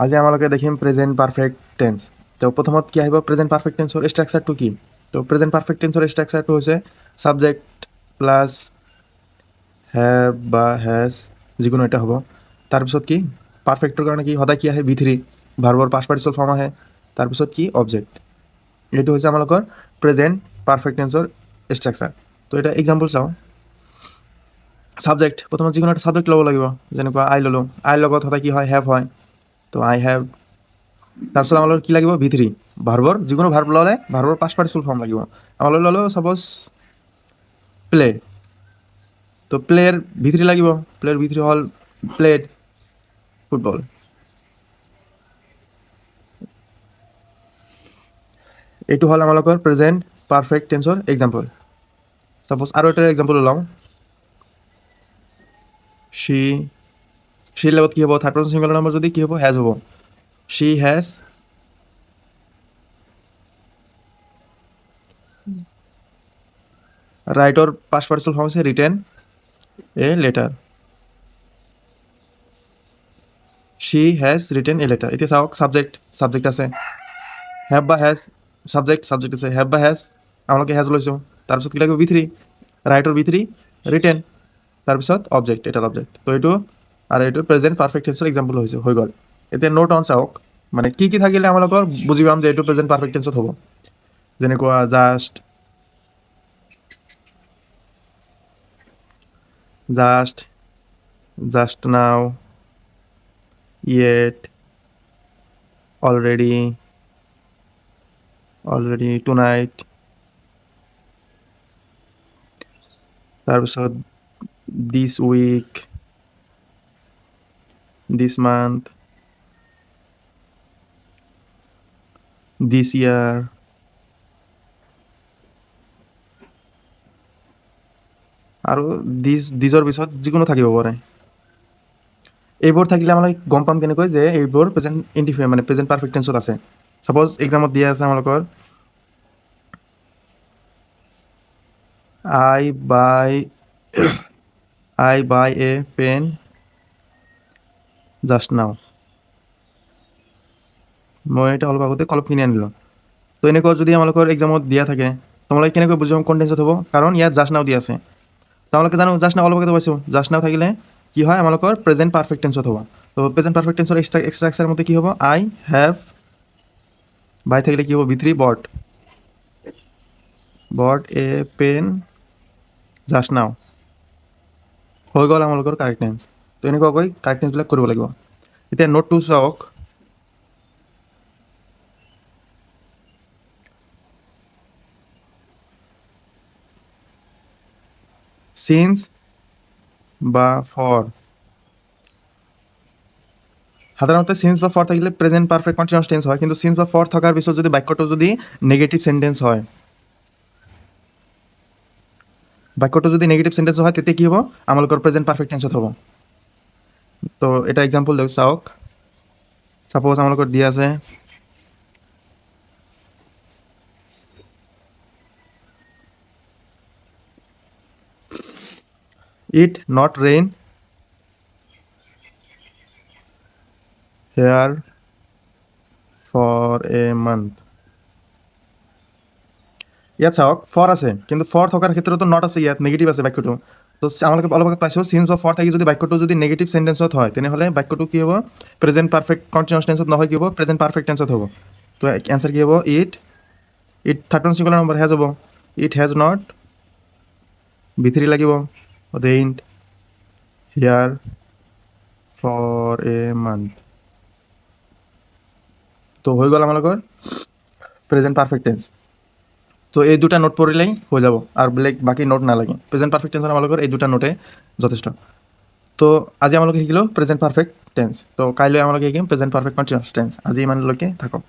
আজি আমালোকে দেখিম প্ৰেজেণ্ট পাৰফেক্ট টেন্স। তো প্ৰথমত কি আহিব, প্ৰেজেণ্ট পাৰফেক্ট টেন্সৰ ষ্ট্ৰাকচাৰটো কি? তো প্ৰেজেণ্ট পাৰফেক্ট টেন্সৰ ষ্ট্ৰাকচাৰটো হৈছে ছাবজেক্ট প্লাছ হেভ বা হেজ যিকোনো এটা হ'ব। তাৰপিছত কি পাৰফেক্টৰ কাৰণে কি সদায় কি আহে, V3 ভাৰ্বৰ পাষ্ট পাৰ্টিচিপল ফৰ্ম আহে। তাৰপিছত কি অবজেক্ট। এইটো হৈছে আমালোকৰ প্ৰেজেণ্ট পাৰফেক্ট টেন্সৰ ষ্ট্ৰাকচাৰ। তো এটা এক্সাম্পল চাওঁ। ছাবজেক্ট প্ৰথমত যিকোনো এটা ছাবজেক্ট ল'ব লাগিব, যেনেকুৱা আই ল'লোঁ, আইৰ লগত সদায় কি হয়, হেভ হয়। তো আই হেভ। তাৰপিছত আমালোকৰ কি লাগিব, V3 ভাৰ্বৰ যিকোনো ভাৰ্ব ল'লে ভাৰ্বৰ পাষ্ট পাৰ্টিচিপল ফৰ্ম লাগিব। আমালোকে ল'লোঁ ছাপ'জ প্লে, তো প্লেৰ V3 লাগিব, প্লেৰ V3 হ'ল প্লেড ফুটবল। এইটো হ'ল আমালোকৰ প্ৰেজেণ্ট পাৰফেক্ট টেন্সৰ এক্সাম্পল। ছাপ'জ আৰু এটা এক্সাম্পল ওলাওঁ। শ্বিৰ লগত কি হ'ব, থাৰ্ড পাৰ্চন ছিংগুলাৰ নম্বৰ যদি কি হ'ব, হেজ হ'ব। শ্বি হেজ ৰাইটৰ পাষ্ট পাৰ্টিচিপল ফৰ্ম হৈছে written a letter. Shi has written a letter. এতিয়া চাওক ছাবজেক্ট আছে, হেভ বা হেজ, ছাবজেক্ট আছে, হেভ বা হেজ, আমালোকে হেজ লৈছোঁ। তাৰপিছত কি লাগিব, V3 ৰাইটৰ V3 ৰিটেন, তাৰপিছত অবজেক্ট, এটা অবজেক্ট। তো এইটো আৰু এইটো প্ৰেজেণ্ট পাৰফেক্ট টেন্সৰ এক্সাম্পল হৈছে, হৈ গ'ল। এতিয়া নোট অন চাওক, মানে কি কি থাকিলে আমালোকৰ বুজি পাম যে এইটো প্ৰেজেণ্ট পাৰফেক্ট টেন্সত হ'ব। যেনেকুৱা জাষ্ট নাও, yet, already, tonight, তাৰপিছত this week, this month, this year, আৰু দিজৰ পিছত যিকোনো থাকিব পাৰে। এইবোৰ থাকিলে আমালোকে গম পাম কেনেকৈ যে এইবোৰ প্ৰেজেণ্ট মানে প্ৰেজেণ্ট পাৰফেক্ট টেন্সত আছে। ছাপ'জ এক্সামত দিয়া আছে আমালোকৰ I buy a pen just now, মই এটা অলপ আগতে কলম কিনি আনিলোঁ। তো এনেকুৱা যদি আমালোকৰ এক্সামত দিয়া থাকে, তোমালোকে কেনেকৈ বুজি পাম কোন টেন্সত হ'ব, কাৰণ ইয়াত জাষ্ট নাও দিয়া আছে। তোমালোকে জানো জাষ্ট নাও অলপ আগতে পাইছোঁ, জাষ্ট নাও থাকিলে কি হয়, আমালোকৰ প্ৰেজেণ্ট পাৰফেক্ট টেন্সত হ'ব। তো প্ৰেজেণ্ট পাৰফেক্ট টেন্সৰ ষ্ট্ৰাকচাৰ মতে কি হ'ব, আই হেভ, বাই থাকিলে কি হ'ব, V3 বট এ পেন জাষ্ট নাও, হৈ গ'ল আমালোকৰ কাৰেক্ট টেন্স। তো এনেকুৱাকৈ কাৰেক্ট টেন্সবিলাক কৰিব লাগিব। এতিয়া নোটটো চাওক। সিন্স বা ফৰ, সাধাৰণতে সিন্স বা ফৰ থাকিলে প্ৰেজেণ্ট পাৰফেক্ট কণ্টিনিউয়াছ টেন্স হয়। কিন্তু সিন্স বা ফৰ থকাৰ পিছত যদি বাক্যটো যদি নেগেটিভ সেন্টেন্স হয়, তেতিয়া কি হ'ব, আমালোকৰ প্ৰেজেণ্ট পাৰফেক্ট টেন্সত হ'ব। তো এটা এক্সাম্পল দিওঁ চাওক। ছাপ'জ আমালোকৰ দিয়া আছে it not rain here for a month. ইয়াত চাওক ফৰ আছে, কিন্তু ফৰ থকাৰ ক্ষেত্ৰতো নট আছে, ইয়াত নেগেটিভ আছে বাক্যটো। তো আমালোকে অলপ আগত পাইছোঁ সিন্স বা ফৰ থাকি যদি বাক্যটো যদি নেগেটিভ সেন্টেন্সত হয়, তেনেহ'লে বাক্যটো কি হ'ব, প্ৰেজেণ্ট পাৰফেক্ট কণ্টিনিউয়াছ টেন্সত নহয়, কি হ'ব, প্ৰেজেণ্ট পাৰফেক্ট টেন্সত হ'ব। তো এনচাৰ কি হ'ব, it third person singular number has হ'ব, ইট হেজ নট, V3 লাগিব, ৰেইনড হিয়াৰ ফৰ এ মান্থ। তো হৈ গ'ল আমালোকৰ প্ৰেজেণ্ট পাৰফেক্ট টেন্স। তো এই দুটা নোট পঢ়িলেই হৈ যাব, আৰু বেলেগ বাকী নোট নালাগে। প্ৰেজেণ্ট পাৰফেক্ট টেন্সৰ আমালোকৰ এই দুটা নোটে যথেষ্ট। তো আজি আমালোকে শিকিলোঁ প্ৰেজেণ্ট পাৰফেক্ট টেন্স। তো কাইলৈ আমালোকে শিকিম প্ৰেজেণ্ট পাৰফেক্ট কণ্টিনিউয়াছ টেন্স। আজি ইমানলৈকে থাকক।